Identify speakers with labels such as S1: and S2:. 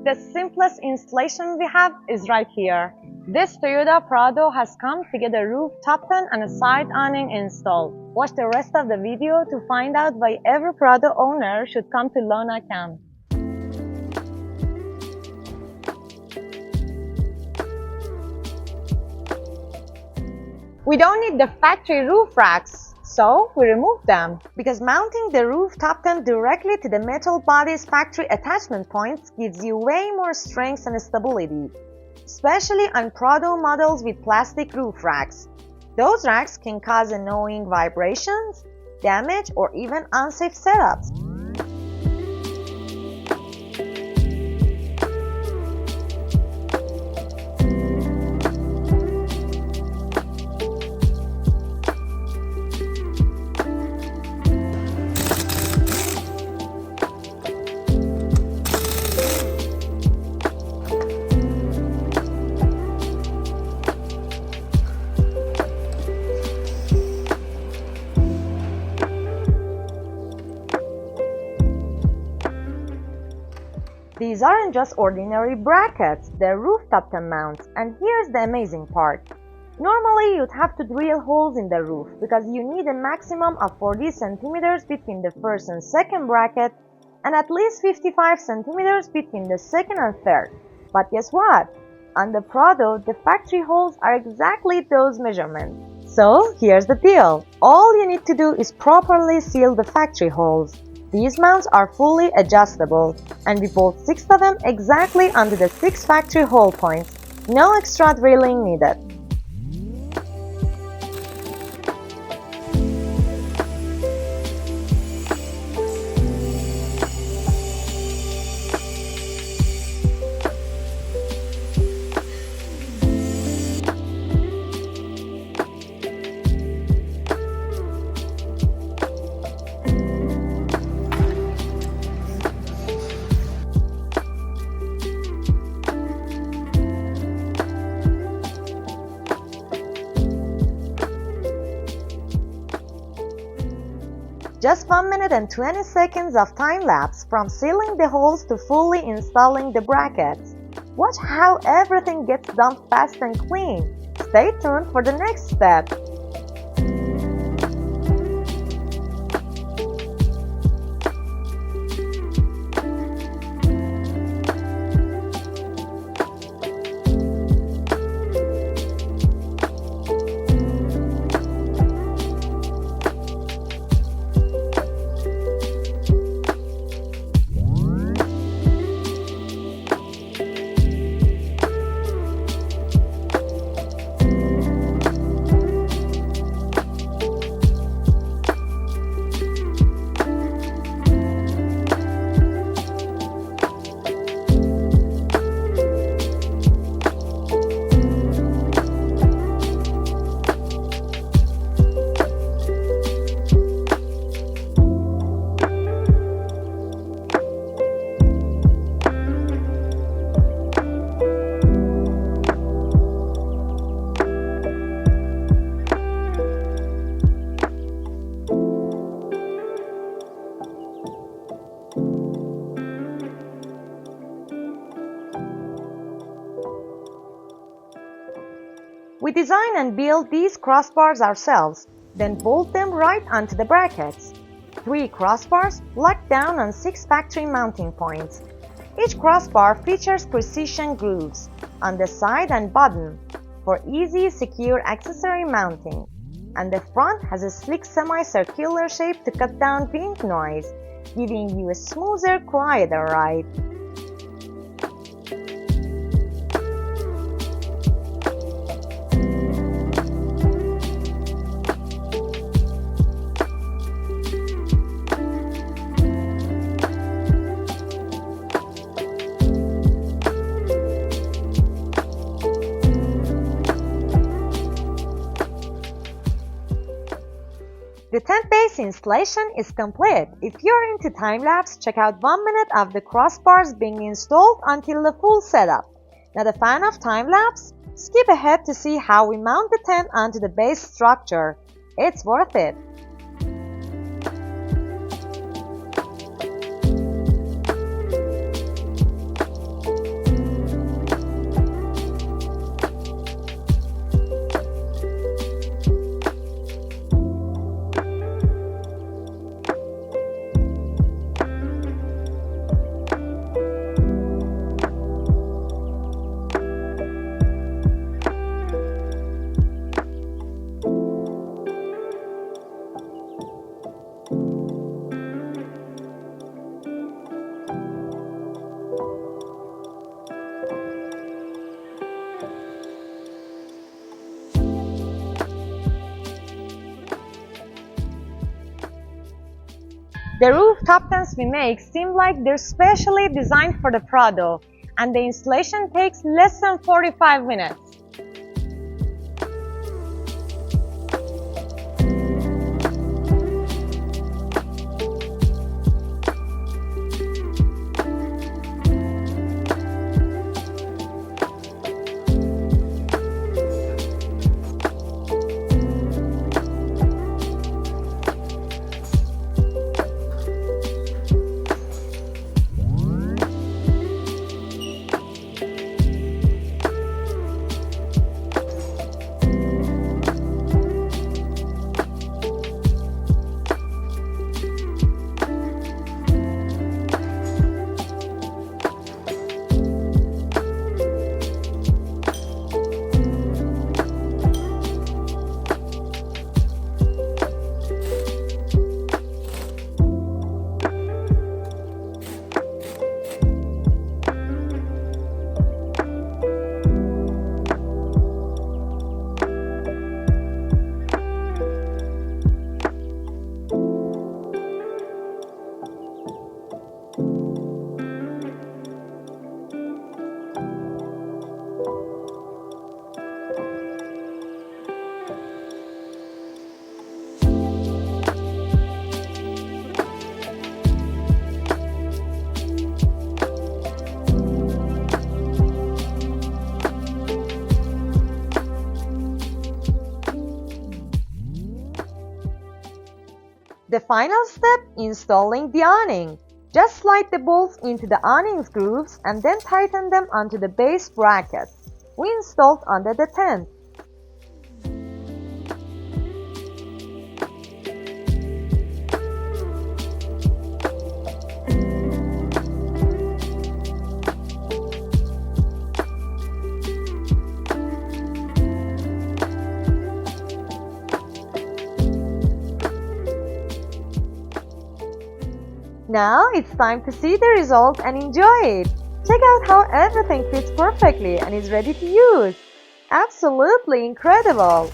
S1: The simplest installation we have is right here. This Toyota Prado has come to get a roof top tent and a side awning installed. Watch the rest of the video to find out why every Prado owner should come to Lona Camp. We don't need the factory roof racks, so we removed them. Because mounting the roof top tent directly to the metal body's factory attachment points gives you way more strength and stability, especially on Prado models with plastic roof racks. Those racks can cause annoying vibrations, damage, or even unsafe setups. These aren't just ordinary brackets, they're rooftop tent mounts, and here's the amazing part. Normally you'd have to drill holes in the roof because you need a maximum of 40 cm between the first and second bracket and at least 55 cm between the second and third. But guess what? On the Prado, the factory holes are exactly those measurements. So here's the deal. All you need to do is properly seal the factory holes. These mounts are fully adjustable, and we bolt 6 of them exactly onto the 6 factory hole points. No extra drilling needed. Just 1 minute and 20 seconds of time lapse from sealing the holes to fully installing the brackets. Watch how everything gets done fast and clean. Stay tuned for the next step. We design and build these crossbars ourselves, then bolt them right onto the brackets. 3 crossbars locked down on 6 factory mounting points. Each crossbar features precision grooves on the side and bottom for easy, secure accessory mounting. And the front has a slick semicircular shape to cut down wind noise, giving you a smoother, quieter ride. The tent base installation is complete. If you're into time-lapse, check out 1 minute of the crossbars being installed until the full setup. Not a fan of time-lapse? Skip ahead to see how we mount the tent onto the base structure. It's worth it. The rooftop tents we make seem like they're specially designed for the Prado, and the installation takes less than 45 minutes. The final step, installing the awning. Just slide the bolts into the awning's grooves and then tighten them onto the base brackets we installed under the tent. Now it's time to see the result and enjoy it. Check out how everything fits perfectly and is ready to use. Absolutely incredible!